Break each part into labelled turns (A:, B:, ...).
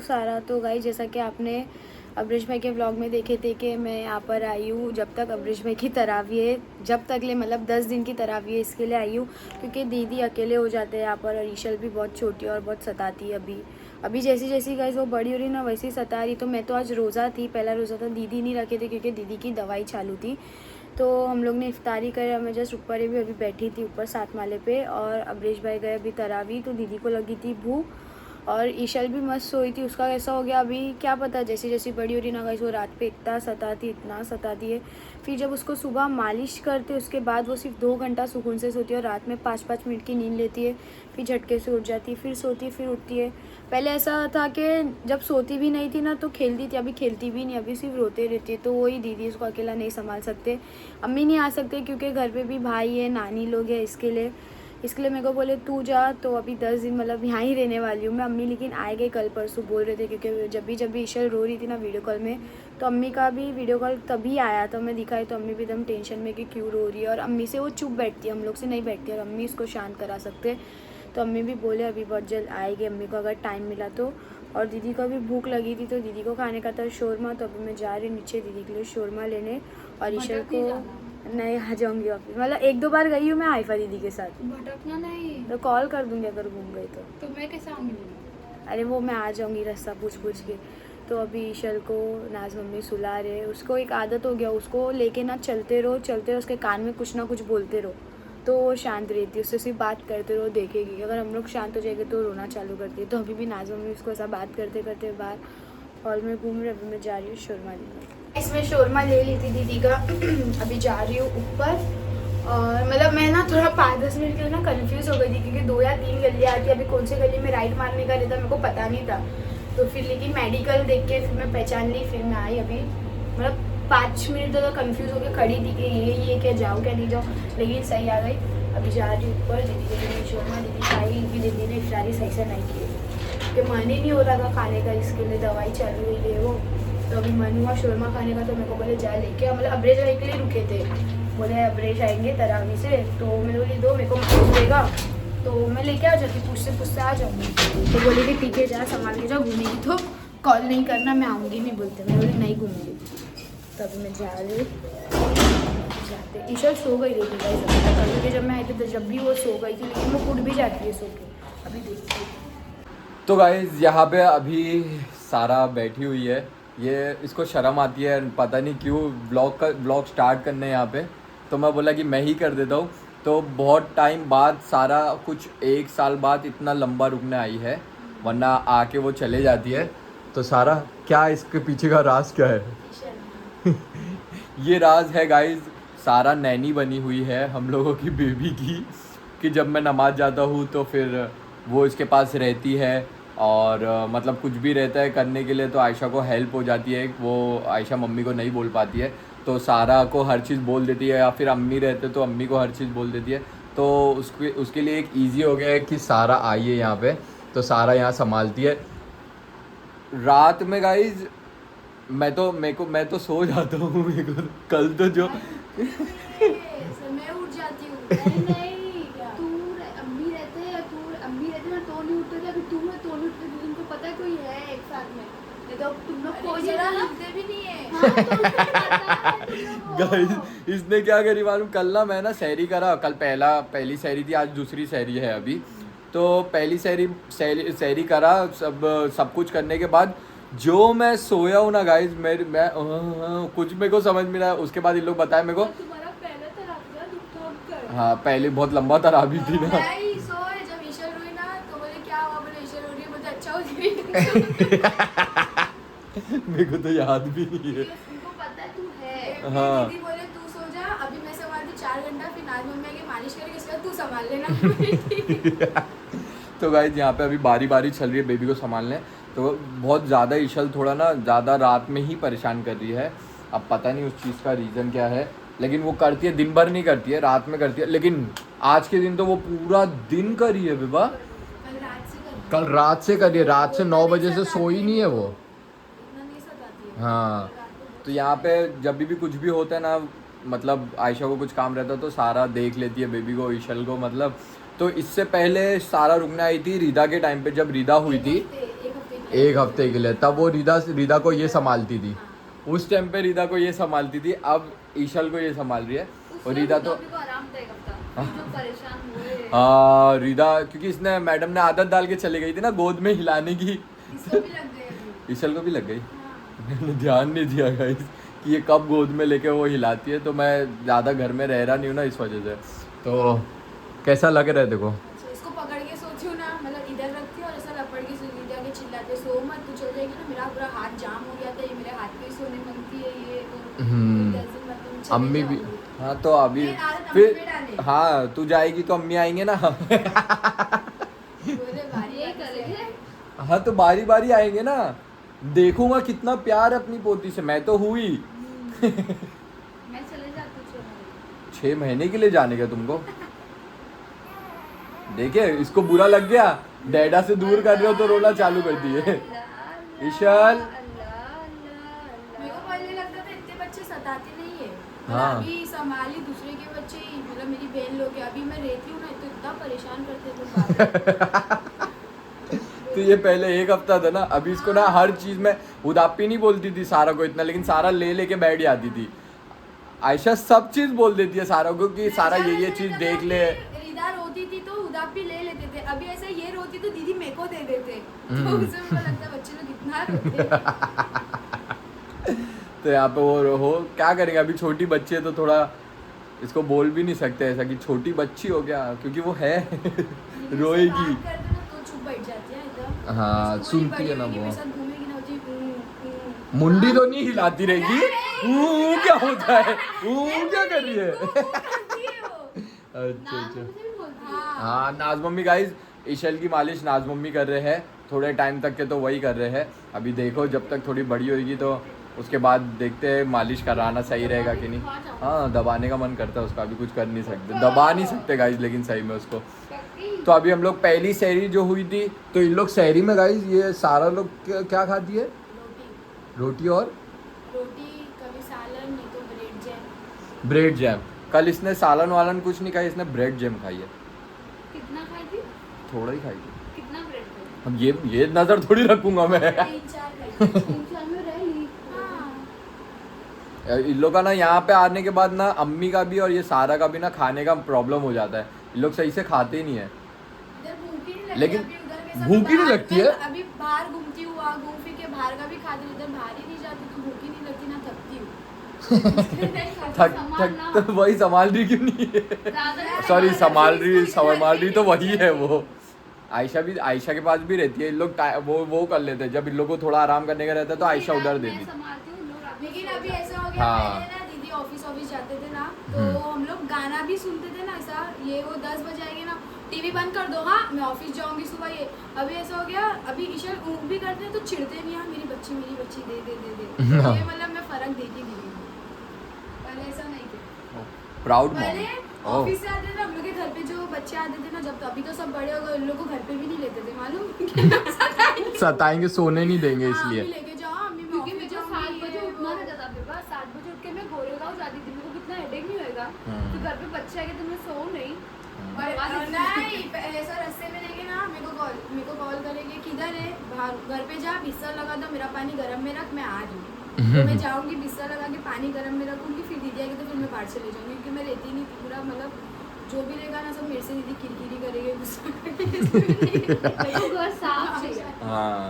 A: सारा। तो गाइस जैसा कि आपने अब्रिश भाई के व्लॉग में देखे थे कि मैं यहाँ पर आई हूँ जब तक अब्रिश भाई की तरावी है, जब तक ले मतलब 10 दिन की तरावी है इसके लिए आई हूँ, क्योंकि दीदी अकेले हो जाते हैं यहाँ पर और ईशल भी बहुत छोटी है और बहुत सताती है। अभी जैसी जैसी गाइस वो बड़ी हो रही ना वैसी सता रही। तो मैं तो आज रोज़ा थी, पहला रोज़ा था, दीदी नहीं रखे थे क्योंकि दीदी की दवाई चालू थी। तो हम लोग ने इफ्तारी करी, मैं जस्ट ऊपर ही भी अभी बैठी थी ऊपर 7 माले पे, और अब्रेश भाई गए अभी तरावी। तो दीदी को लगी थी भूख और ईशल भी मस्त सोई थी। उसका कैसा हो गया अभी क्या पता, जैसी जैसी बड़ी हो रही ना गाइस वो रात पे इतना सताती है। फिर जब उसको सुबह मालिश करते उसके बाद वो सिर्फ 2 घंटा सुकून से सोती है और रात में 5-5 मिनट की नींद लेती है। फिर झटके से उठ जाती है, फिर सोती है, फिर उठती है। पहले ऐसा था कि जब सोती भी नहीं थी ना तो खेलती थी, अभी खेलती भी नहीं, अभी सिर्फ रोते रहती है। तो वही दीदी उसको अकेला नहीं संभाल सकते, अम्मी नहीं आ सकते क्योंकि घर पे भी भाई है, नानी लोग हैं। इसके लिए मेरे को बोले तू जा। तो अभी 10 दिन मतलब यहाँ ही रहने वाली हूँ मैं। अम्मी लेकिन आए गए कल परसों बोल रहे थे, क्योंकि जब भी ईशल रो रही थी ना वीडियो कॉल में, तो अम्मी का भी वीडियो कॉल तभी आया था, मैं दिखाई तो अम्मी भी एकदम टेंशन में कि क्यों रो रही है। और अम्मी से वो चुप बैठती है, हम लोग से नहीं बैठती, और अम्मी इसको शांत करा सकते। तो अम्मी भी बोले अभी बहुत जल्द आएगी अम्मी को अगर टाइम मिला तो। और दीदी को भी भूख लगी थी तो दीदी को खाने का था शोरमा। तो अभी मैं जा रही हूँ नीचे दीदी के लिए शोरमा लेने, और ईशल को नहीं आ जाऊँगी वापस। मतलब 1-2 बार गई हूँ मैं आइफा दीदी के साथ।
B: भटकना नहीं
A: तो कॉल कर दूँगी अगर घूम गई तो
B: मैं कैसे आऊँगी?
A: अरे वो मैं आ जाऊँगी रास्ता पूछ के। तो अभी ईशल को नाज मम्मी सुला रहे, उसको एक आदत हो गया, उसको लेके ना चलते रहो, उसके कान में कुछ ना कुछ बोलते रहो तो वो शांत रहती है। उससे सिर्फ बात करते रहो, देखेगी। अगर हम लोग शांत हो जाएंगे तो रोना चालू करती है। तो अभी भी नाज मम्मी उसको ऐसा बात करते करते बाहर हॉल में घूम रहे। अभी मैं जा रही हूँ शोरमा लेने। इसमें शोरमा ले ली थी दीदी का। अभी जा रही हूँ ऊपर, और मतलब मैं ना थोड़ा 5-10 मिनट के लिए ना कंफ्यूज हो गई थी क्योंकि 2 या 3 गलियाँ आती है। अभी कौन सी गली में राइट मारने का रहता मेरे को पता नहीं था। तो फिर लेकिन मेडिकल देख के फिर मैं पहचान ली, फिर मैं आई। अभी मतलब 5 मिनट तो कंफ्यूज होकर खड़ी थी कि ये क्या जाऊँ क्या नहीं जाऊँ, लेकिन सही आ गई। अभी जा रही हूँ ऊपर। दीदी के शोरमा दीदी खाई भी, दीदी ने इफ्तारी सही से नहीं की कि मन ही नहीं हो रहा था खाने का, इसके लिए दवाई चालू हुई है वो। तो अभी मन हुआ शोरमा खाने का, तो मेरे को बोले जा लेके आ। मतलब अब्रेज भाई के लिए रुके थे, बोले अब्रेज आएंगे तरावी से, तो मैंने बोली दो, मेरे को पूछ देगा तो मैं लेके आ जाती, पूछते आ जाऊँगी। तो बोले कि ठीक है जा संभाल के जाओ, घूमेगी तो कॉल नहीं करना, मैं आऊँगी नहीं बोलते। मैं बोली नहीं घूमूंगी। तो अभी मैं जा रही जाते। ईशल सो गई थी गाइस क्योंकि जब मैं आई थी तो जब भी वो सो गई थी, लेकिन वो उठ भी जाती है सो के। अभी देखती हूँ।
C: तो गाइज यहाँ पे अभी सारा बैठी हुई है, ये इसको शर्म आती है पता नहीं क्यों ब्लॉग स्टार्ट करने यहाँ पे। तो मैं बोला कि मैं ही कर देता हूँ। तो बहुत टाइम बाद सारा कुछ 1 साल बाद इतना लंबा रुकने आई है, वरना आके वो चले जाती है। तो सारा क्या इसके पीछे का राज क्या है? ये राज है गाइज, सारा नैनी बनी हुई है हम लोगों की बेबी की, कि जब मैं नमाज जाता हूँ तो फिर वो इसके पास रहती है। और मतलब कुछ भी रहता है करने के लिए तो आयशा को हेल्प हो जाती है। वो आयशा मम्मी को नहीं बोल पाती है तो सारा को हर चीज़ बोल देती है, या फिर अम्मी रहते तो अम्मी को हर चीज़ बोल देती है। तो उसके लिए एक इजी हो गया है कि सारा आई है यहाँ पे, तो सारा यहाँ संभालती है। रात में गाइज मैं तो सो जाता हूँ। मेरे को कल तो जो
B: मैं उठ जाती हूँ। नहीं तू अम्मी रहते हैं, ना तो नहीं उठते थे। अभी तू है तो नहीं उठते, तुमको पता है कोई है एक साथ में, नहीं तो तुम लोग कोई जरा उठते भी नहीं है।
C: गाइस इसने क्या करी मालूम, कल ना मैं ना सहरी करा, कल पहली सहरी थी, आज दूसरी सहरी है अभी। तो पहली सहरी करा, सब कुछ करने के बाद जो मैं सोया हूँ ना गाइस, मैं कुछ मेरे को समझ में आया। उसके बाद इन लोग बताए मेरे को
B: तुम्हारा पहले तो
C: हाँ पहले बहुत लंबा तरावी थी ना।
B: जब ईशल रोई ना तो बोले क्या हुआ, बोले ईशल रो रही है, मुझे अच्छा हो जाएगी।
C: मेरे को तो याद भी नहीं है।
B: उनको पता है तू है।
C: हाँ।
B: दीदी बोले तू सो जा, अभी मैं संभालती 4 घंटा, फिर नाज मम्मी आके मालिश करेगी, उसके बाद तू संभाल लेना।
C: तो गाइस यहाँ पे अभी बारी चल रही है बेबी को संभालने। तो बहुत ज़्यादा ईशल थोड़ा ना ज़्यादा रात में ही परेशान कर रही है। अब पता नहीं उस चीज़ का रीज़न क्या है, लेकिन वो करती है, दिन भर नहीं करती है, रात में करती है। लेकिन आज के दिन तो वो पूरा दिन कर रही है बेबा। कल रात से कर रही है, रात से 9 बजे से सोई नहीं है वो। हाँ तो यहाँ पे जब भी कुछ भी होता है ना, मतलब आयशा को कुछ काम रहता है तो सारा देख लेती है बेबी को, ईशल को मतलब। तो इससे पहले सारा रुकने आई थी रीदा के टाइम पे, जब रीदा हुई थी। 1 हफ्ते के लिए। तब वो रीदा को ये संभालती थी, उस टाइम पे रीदा को ये संभालती थी, अब ईशल को ये संभाल रही है। और रीदा तो
B: आराम था एक हफ्ता, जो परेशान हुए।
C: हाँ रीदा, क्योंकि इसने मैडम ने आदत डाल के चली गई थी ना गोद में हिलाने की,
B: इसको भी लग गए अभी।
C: ईशल को भी लग गई।
B: हाँ।
C: मैंने ध्यान नहीं दिया गाइस कि ये कब गोद में लेके वो हिलाती है, तो मैं ज़्यादा घर में रह रहा नहीं हूँ ना इस वजह से। तो कैसा लग रहा है देखो?
B: अच्छा, इसको पकड़ के सोची हूँ ना, मतलब इधर रखती हूँ और ऐसा लपड़ के सोची जाके चिल्लाते सो मत, तू चल जाएगी ना, मेरा पूरा हाथ जाम हो गया था, ये मेरे हाथ पे ही सोने मांगती है ये तो।
C: अम्मी भी, हाँ तो अभी
B: नहीं, आदत अम्मी पे
C: फिर
B: डाले।
C: हाँ तू जाएगी तो अम्मी आएंगे ना।
B: बोले बारी ये करेंगे।
C: हाँ तो बारी बारी आएंगे ना, देखूंगा कितना प्यार है अपनी पोती से, मैं तो हुई।
B: मैं चले जाती हूँ
C: 6 महीने के लिए जाने का तुमको? देखे इसको बुरा लग गया, डैडा से दूर कर रहे हो तो रोना चालू कर दिए। ईशल
B: मेरे को पहले लगता था इतने बच्चे सताते नहीं है,
C: हाँ।
B: अभी संभाली दूसरे के बच्चे ही, मतलब मेरी बहन लोग हैं, अभी मैं रहती हूँ ना तो इतना परेशान करते थे।
C: तो ये पहले 1 हफ्ता था ना, अभी इसको ना हर चीज में उदापी नहीं बोलती थी सारा को इतना, लेकिन सारा ले लेके बैठ जाती थी। आयशा सब चीज बोल देती है सारा को कि सारा ये चीज देख ले।
B: रीदा रोती थी तो उदापी ले लेते थे, अभी ऐसा ये रोती तो दीदी मेरे को दे देते, तो उससे मुझे लगता है बच्चे लोग इतना रोते।
C: तो यहाँ पे वो हो क्या करेंगे, अभी छोटी बच्ची है तो थोड़ा इसको बोल भी नहीं सकते ऐसा कि छोटी बच्ची हो गया, क्योंकि वो है रोएगी।
B: बात करते ना तो चुप बैठ जाती है एकदम।
C: हाँ,
B: इसको
C: सुनती है ना
B: बड़ी
C: वो।
B: मेरे साथ घूमेगी ना होती
C: मुंडी तो नहीं हिलाती रहेगी। क्या होता है, क्या कर रही है? अच्छा अच्छा। हाँ नाज मम्मी गाइस, ईशल की मालिश नाज मम्मी कर रहे हैं, थोड़े टाइम तक के तो वही कर रहे हैं। अभी देखो जब तक थोड़ी बड़ी होगी तो उसके बाद देखते हैं मालिश कराना सही रहेगा कि नहीं। हाँ दबाने का मन करता है उसका, अभी कुछ कर नहीं सकते, दबा नहीं सकते गाइस, लेकिन सही में उसको। तो अभी हम लोग पहली सहरी जो हुई थी, तो इन लोग सहरी में गाइस ये सारा लोग क्या खाती है? रोटी और
B: रोटी, कभी सालन, नहीं तो ब्रेड जैम।
C: Bread jam. कल इसने सालन वालन कुछ नहीं खाई, इसने ब्रेड जैम खाई है।
B: कितना खाई थी?
C: थोड़ा ही खाई थी।
B: कितना ब्रेड खाई?
C: अब ये नजर थोड़ी रखूंगा मैं।
B: 3-4 खाई थी। 3-4 में रह ली। हाँ।
C: इन लोग का ना यहाँ पे आने के बाद ना अम्मी का भी और ये सारा का भी ना खाने का प्रॉब्लम हो जाता है, इन लोग सही से खाते ही नहीं है।
B: इधर भूख ही नहीं लगती,
C: लेकिन
B: अभी उधर के सब
C: भूख ही नहीं
B: बाहर-
C: लगती है?
B: अभी बाहर घूमती हूँ, वहाँ घूम फिर के बाहर का भी खाती हूँ, इधर बाहर ही नहीं जाती तो भूख ही नहीं लगती, ना थकती हूँ।
C: थक तो वही संभाल रही क्यों नहीं है? सॉरी संभाल रही तो वही है वो। आयशा के पास भी रहती है, इन लोग वो कर लेते हैं, जब इन लोग को थोड़ा आराम करने का रहता है तो आयशा उधर दे दी।
B: लेकिन अभी ऐसा हो गया,
C: हाँ।
B: पहले ना दीदी ऑफिस जाते थे ना, तो हम लोग गाना भी सुनते थे ना, ऐसा ये वो 10 बजे आएंगे ना, टीवी बंद कर दो, हाँ मैं ऑफिस जाऊंगी सुबह। ये अभी ऐसा हो गया, अभी ईशल ऊँग भी करते हैं तो चिढ़ते नहीं, हाँ मेरी बच्ची दे दे दे दे। ये मतलब मैं फर्क देखी दीदी, पहले ऐसा नहीं थे।
C: प्राउड
B: पहले
C: मॉम।
B: ऑफिस से आते थे हम लोग के घर पे, जो बच्चे आते थे ना जब, तो अभी तो सब बड़े हो गए, उन लोग को घर पे भी नहीं लेते थे, मालूम?
C: सताएंगे, सोने नहीं देंगे
B: हाँ,
C: इसलिए।
B: अम्मी लेके जाओ, अम्मी मैं
D: क्योंकि
B: ऑफिस
D: मेरे को
B: जाऊंगी,
D: 7 बजे
B: ये
D: उठना
B: वो।
D: रहता था मेरे पास, 7 बजे उठ के मैं गोरेगांव जाती थी, मेरे को कितना हेडेक नहीं होएगा, तो घर पे बच्चे आके तो मैं सो नहीं।
B: नहीं ऐसा रास्ते में लेके ना मेरे को कॉल करेंगे, किधर है, बाहर घर पे जा, बिस्तर लगा दो, मेरा पानी गर्म में रख, मैं आ रही हूँ। तो मैं जाऊंगी, बिस्तर लगा के पानी गर्म में रखूंगी, फिर दीदी आएगी तो फिर मैं बाहर चले जाऊंगी, क्योंकि मैं रहती नहीं थी, पूरा मतलब जो भी रहेगा ना सब मेरे से दीदी किरकिरी करेंगे, गुस्सा करेंगे।
D: मेरे को घर साफ चाहिए,
C: हाँ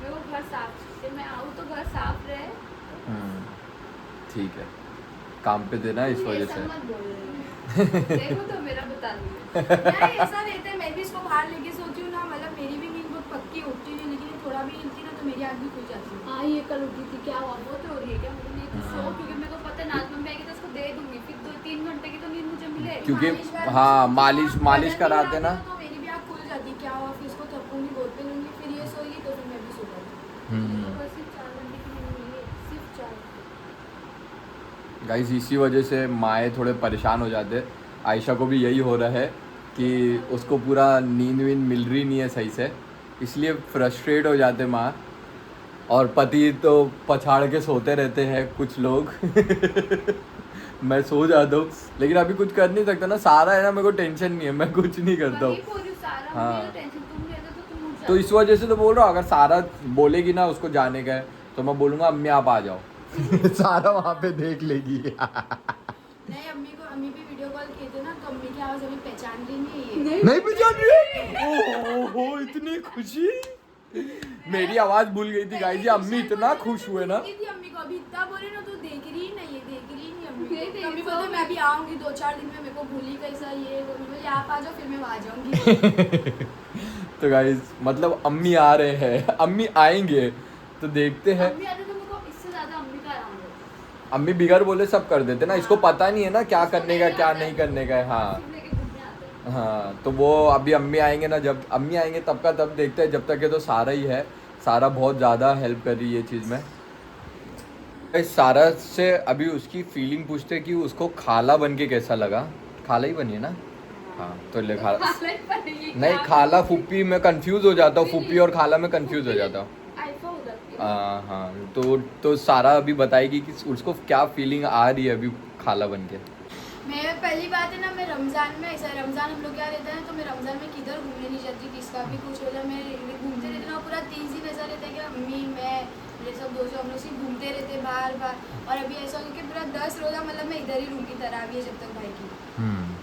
D: मेरे को घर साफ चाहिए, मैं आऊँ तो घर साफ रहे।
C: ठीक है, काम पे देना इस वजह
D: ऐसा
C: से।
D: मत बोल रहे हो। देखो तो मेरा बता दूँ।
B: नहीं ऐसा रहता है, मैं भी इसको बाहर लेके सोती हूँ ना, मतलब मेरी भी नींद बहुत पक्की उठती नहीं, लेकिन थोड़ा भी हिलती ना तो मेरी आँख भी खुल जाती है।
D: हाँ ये कल उठी थी, क्या हुआ, बहुत हो रही है क्या? मुझे नहीं तो सो, क्योंकि मेरे को पता है नाज मम्मी आएगी तो उसको दे दूंगी, फिर 2-3 घंटे की तो नींद मुझे मिले।
C: क्योंकि
B: वाली
C: हाँ
B: सोती हूँ,
C: मालिश
B: बदल
C: कराते
B: नहीं
C: ना।
B: आती तो मेरी भी आँख खुल जाती है, क्या हुआ, फिर इसको थपूंगी, गोद पे लूंगी, फिर ये सोएगी तो फिर मैं भी सो जाऊंगी।
D: मेरे को सिर्फ 4 घंटे की नींद मिली है, सिर्फ 4।
C: गाइस इसी वजह से माएँ थोड़े परेशान हो जाते हैं। आयशा को भी यही हो रहा है कि उसको पूरा नींद वींद मिल रही नहीं है सही से, इसलिए फ्रस्ट्रेट हो जाते माँ। और पति तो पछाड़ के सोते रहते हैं कुछ लोग। मैं सो जाता हूँ, लेकिन अभी कुछ कर नहीं सकता ना, सारा है ना, मेरे को टेंशन नहीं है, मैं कुछ नहीं करता हूँ।
D: वही बोल रही हूँ, सारा
C: हाँ।
D: मुझे टेंशन, तुम रहते तो तुम उठ
C: तो इस वजह से तो बोल रहा हूँ, अगर सारा बोलेगी ना उसको जाने का है तो मैं बोलूँगा अम्मी आप आ जाओ। सारा वहाँ पे देख लेगी।
B: नहीं, अम्मी भी वीडियो कॉल किए थे ना, तो अम्मी की आवाज अभी पहचान रही नहीं है ये।
C: नहीं पहचान रही हो, इतनी खुशी। मेरी आवाज भूल गई थी गाइस, अम्मी इतना खुश हुए ना।
B: थी अम्मी को, अभी इतना बोले ना तो देख रही नहीं है, देख रही नहीं अम्मी
D: नहीं,
B: को। अम्मी
D: देखो।
B: बोलते मैं भी आऊंगी 2-4 दिन में, मेरे को भूली कैसा ये वो। मैं बोली आप आ जाओ फिर मैं वहाँ आ जाऊंगी।
C: तो गाइस मतलब अम्मी आ रहे हैं, अम्मी आएंगे तो देखते हैं।
D: अम्मी आते तो मेरे को इससे ज्यादा अम्मी का आराम होता।
C: अम्मी बिगर बोले सब कर देते ना, इसको पता नहीं है ना क्या करने का क्या नहीं करने का है। हाँ
D: सिर्फ लेके घूमने आते हैं।
C: हाँ, तो वो अभी अम्मी आएंगे ना, जब अम्मी आएंगे तब का तब देखते हैं। जब तक है तो सारा ही है, सारा बहुत ज़्यादा हेल्प कर रही है ये चीज़ में। इस सारा से अभी उसकी फीलिंग पूछते कि उसको खाला बन के कैसा लगा। खाला ही बनी है ना? हाँ तो ले खाला नहीं, खाला फूफी में कंफ्यूज हो जाता हूँ, फूफी और खाला में कंफ्यूज हो जाता हूँ।
D: आइफा हो जाती है।
C: हाँ तो सारा अभी बताएगी कि उसको क्या फीलिंग आ रही है अभी खाला बन के।
B: मैं पहली बात है ना, मैं रमज़ान में ऐसा, रमज़ान हम लोग क्या रहते हैं, तो मैं रमज़ान में किधर घूमने नहीं जाती, किसका भी कुछ हो जाए, मैं घूमते रहते ना। पूरा 3 दिन ऐसा रहता है कि अम्मी मैं मेरे सब दोस्त हम लोग सिर्फ घूमते रहते बाहर बाहर। और अभी ऐसा हो कि पूरा 10 रोज़ा मतलब मैं इधर ही रूम की तरावी है जब तक भाई की।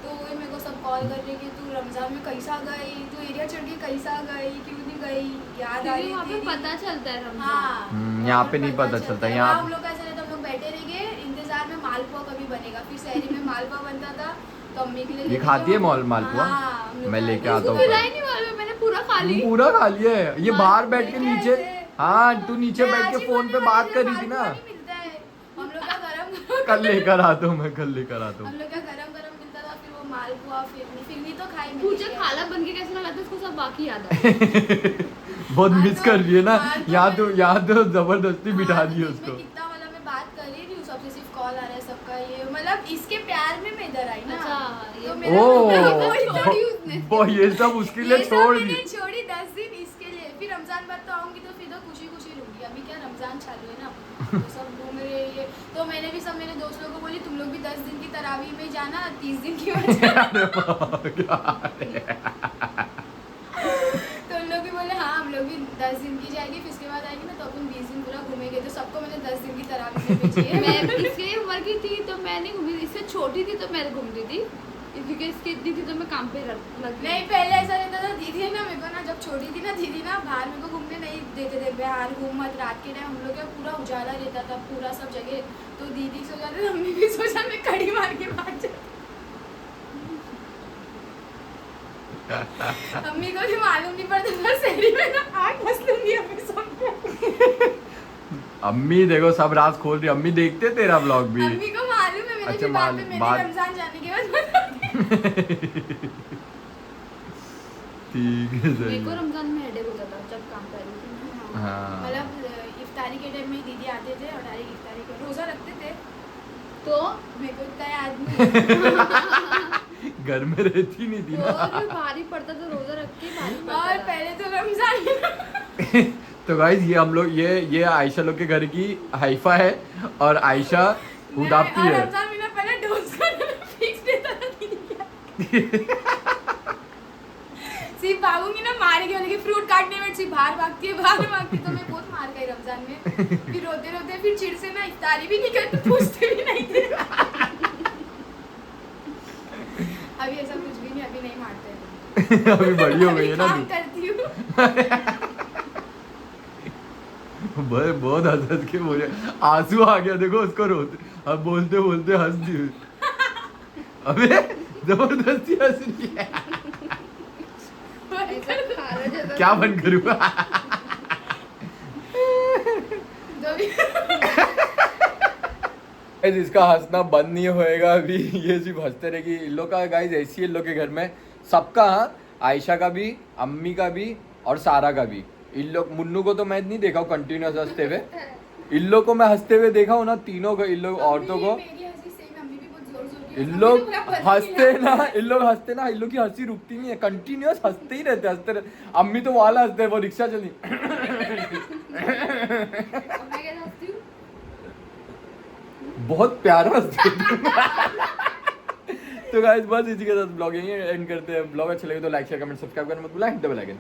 B: तो वही मेरे को सब कॉल कर रहे कि तू रमज़ान में कैसा गई, तू एरिया छोड़ के कैसा गई, क्यों नहीं गई, याद आ रही
D: वहाँ पे
B: थी।
D: पता चलता है रमजान।
B: हाँ
C: यहाँ पे नहीं पता चलता।
B: है।
C: यहाँ
B: हम लोग ऐसा रहता, हम लोग बैठे रहेंगे इंतजार में मालपुआ कभी बनेगा। फिर शहरी में मालपुआ बनता था तो अम्मी के लिए
C: ये
B: लेके
C: खाती है
B: जाओ।
C: मालपुआ?
B: हाँ, हम लोग
C: मैं लेके
B: खाते
C: आता
B: हैं।
C: हूँ।
D: मिला ही नहीं मालूम, मैंने पूरा खा ली।
C: पूरा खा लिया है ये, बाहर बैठ के
B: लेके
C: नीचे।
B: आए थे।
C: हाँ तू नीचे
B: मैं
C: बैठ
B: आज
C: के
B: ही
C: फोन
B: बोलने
C: पे बात
B: वाली
C: कर
B: थी,
C: रही थी ना।
B: मालपुआ नहीं मिलता है हम लोग का गरम।
C: कल लेकर आता हूँ मैं, कल लेकर आता
B: हम
C: हूँ।
B: लोग का गरम गरम मिलता था, फिर वो मालपुआ फिरनी तो खाई मैंने।
D: पूछे खाला बन के कैसा लगा था, उसको सब बाकी याद आ
C: बहुत
B: हाँ
C: मिस
B: तो-
C: कर रही है ना।
B: हाँ तो
C: यहाँ तो जबरदस्ती बिठा दी है
B: इसमें
C: उसको।
B: कितना मतलब मैं बात कर रही हूँ, सबसे सिर्फ कॉल आ रहा है सबका। ये मतलब इसके प्यार में मैं इधर आई ना।
D: अच्छा,
B: तो
D: ये-
B: मेरा
C: वो ये सब उसके लिए
B: ये सब
C: छोड़
B: मैंने
C: दी।
B: छोड़ी 10 दिन इसके लिए। फिर रमजान बाद तो आऊंगी तो फिर तो खुशी खुशी रहूंगी। अभी क्या रमजान चालू है ना, तो सब घूम रहे हैं। तो मैंने भी सब मेरे दोस्त लोगों को बोली तुम लोग भी 10 दिन की तरावी में जाना, 30 दिन की तो उन लोग भी बोले हाँ हम लोग भी 10 दिन की जाएगी, फिर उसके बाद आएगी ना तो अपन 20 दिन पूरा घूमेंगे। तो सबको मैंने 10 दिन की तरावी में भेजी है।
D: मैं इसके उम्र की थी तो मैं नहीं घूमी, इससे छोटी थी तो मैं घूमती थी, क्योंकि इसकी इतनी थी तो मैं काम पे लग
B: नहीं पहले ऐसा रहता था, दीदी है ना मेरे को ना जब छोटी थी ना, दीदी ना बाहर मेरे को घूमने नहीं देते थे। बाहर घूम मत, रात के टाइम हम लोग का पूरा उजाला रहता था पूरा सब जगह। तो दीदी सो जाते, मम्मी भी सो जाते, मैं कड़ी मार के भाग जाती। मम्मी को भी मालूम नहीं पड़ता था, शहरी में ना आग मस लूंगी अपने सामने।
C: अम्मी देखो सब राज खोल रही। अम्मी देखते तेरा व्लॉग भी।
B: मम्मी को मालूम है, मैंने
C: अच्छा,
B: भी बाद में मेरे
C: बाद-
B: रमजान जाने के बाद
C: ठीक है
D: मेरे
C: सही
D: को
C: है।
D: रमजान में हेडेक हो जाता जब काम कर रही थी।
C: हाँ।
B: मतलब इफ्तारी के टाइम में दीदी आते थे और डायरेक्ट इफ्तारी के रोजा रखते थे।
D: तो
B: मेरे को इतना याद नहीं।
C: घर में रहती नहीं थी
D: और
C: ना।
D: भी भारी पड़ता था, रोजा रख के भारी
B: और
D: पड़ता था।
B: पहले तो रमजान
C: तो गाइस ये हम लोग ये आयशा लोग के घर की हाइफा है और आयशा उदापती
B: और
C: है।
B: रमजान महीना पहले डोज का फिक्स देता था दीदी क्या। सिर्फ भागूंगी ना मारेगी, वाले फ्रूट काटने में सिर्फ बाहर भागती है तो मैं बहुत मार गई रमजान में। फिर रोते रोते फिर चिढ़ से ना इफ्तारी भी नहीं करते, पूछते भी नहीं थे। अभी ऐसा कुछ भी नहीं, अभी नहीं मारते।
C: अभी बड़ी हो गई है ना
B: काम
C: तू।
B: करती हूँ।
C: बहुत हंस के बोले, आंसू आ गया देखो उसको रोते, अब बोलते बोलते हंस दी। अबे जबरदस्ती हंस रही है।
D: ऐसा खाना जैसा
C: क्या बंद करूँगा?
B: जो भी
C: गाइस इसका हंसना बंद नहीं होएगा अभी, ये सिर्फ हंसते रहेगी। इन लोग का गाइस ऐसी है इन लोग के घर में सबका। हाँ आयशा का भी, अम्मी का भी और सारा का भी। इन लोग मुन्नू को तो मैं नहीं देखा हूँ कंटिन्यूस हंसते हुए, इन लोग को मैं हंसते हुए देखा हूँ ना, तीनों को, इन लोग औरतों को।
B: मेरी हंसी सेम, अम्मी भी बहुत जोर जोर की
C: इन
B: हंसी।
C: लोग
B: अम्मी तो पूरा
C: हंसते
B: बंद
C: ना,
B: किया।
C: इन लोग हंसते ना, इन लोग की हंसी रुकती नहीं है, कंटिन्यूस हंसते ही रहते रहते। अम्मी तो वाला हंसते हैं, वो रिक्शा चली।
D: और मैं कैसे हंसती हूँ?
C: बहुत प्यारा हंसते हैं। तो गाइस बस इसी के साथ ब्लॉग यहीं एंड करते हैं। ब्लॉग अच्छा लगे तो लाइक शेयर कमेंट सब्सक्राइब करना मत भूलना, हिट द बेल आइकन।